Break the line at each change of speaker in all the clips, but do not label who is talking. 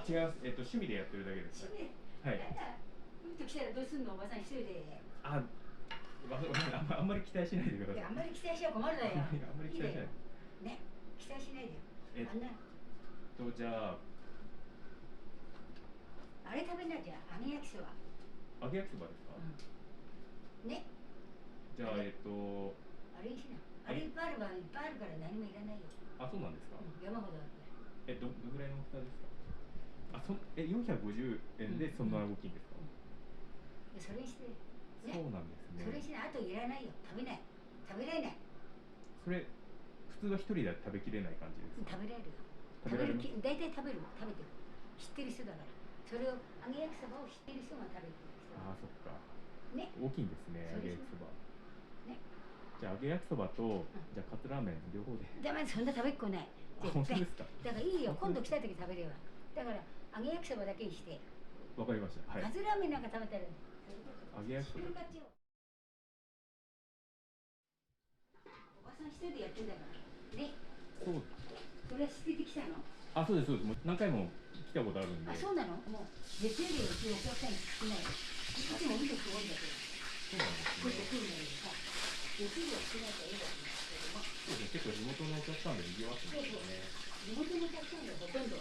あ、違います。趣味でやってるだけです。
趣味
はい。
やだ。うんと来たらどうすんのおばさん一人で。
あ、あんまり期待しないでください。
いや、あんまり期待しちゃ困るだよ。
あんまり期待しない。
ね、期待しないでよ。あんな。
じゃあ、
あれ食べなきゃ、揚げ焼きそば。
揚げ焼きそばですか？
うん、ね。
じゃあ、
あれにしな。あれいっぱいあるから、いっぱいあるから何もいらないよ。
あ、そうなんですか？
うん、山ほどあるから。
どのぐらいの大きさですか？450円でそんな大きいんですか？
でそれにして、ね、
そうなんですね。
それにして、あといらないよ。食べない。食べられない。
それ、普通は一人で食べきれない感じですか？
食べられるよ。
食べられます。
大体食べてる。知ってる人だから。それを揚げ焼きそばを知ってる人が食べてる人。
ああ、そっか。
ね。
大きいんですね、揚げ焼きそば。
ね。
じゃあ揚げ焼きそばと、じゃあカツラーメン両方で。
でもそんな食べっこない。
本当ですか？
だからいいよ。今度来た時食べれば。だから揚げ焼きそばだけにして。
わかりました。はい。
カツラーメンなんか食べたら。
揚げ焼きそば。
おばさん一人でやってんだから。ね。
そう。
それは知っててきたの？
あ、そうですそうです。もう何回も来たことあるんで。
あ、そうなの？もう月曜日うちお客さん少ない。いつも見てすごいんだけど。
そうなんですね。
来るんだけどさ。月曜日は少ないからいいわけですけども。
そうですね。結構地元のお客さんで賑わってますよね。
地元のお客さんがほとんど。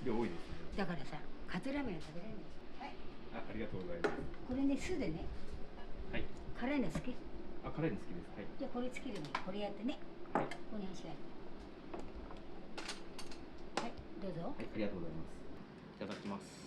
量多いですね。
だからさ、カツラーメンは食べられない。はい。
ありがとうございます。
これね、酢でね。
はい。
カ辛いの好き？
あ、辛いの好きです。はい。
じゃあこれつけるね。これやってね。
はい。
お願いします。はい、どうぞ。
はい、ありがとうございます。いただきます。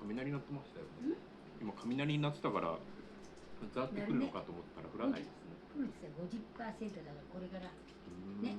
雷鳴ってましたよ
うん
ね。今雷鳴ってたからザってくるのかと思ったら降らないですね。
来るんですよ、50%だからこれから。ね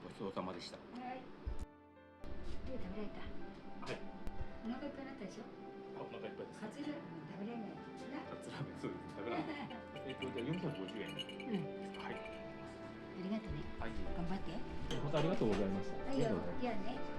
ごちそうさまでした。
はい。で、食べられた。
はい。
お腹いっぱいになったでしょ。
あ、お腹いっぱいです。
カツラ食べられない。
カツラーメン、そうです。食べられない。じゃあ450円。
うん。
はい。
ありがとうね。
はい。
頑張って。
本当ありがとうございました。
はいよ。じゃあね。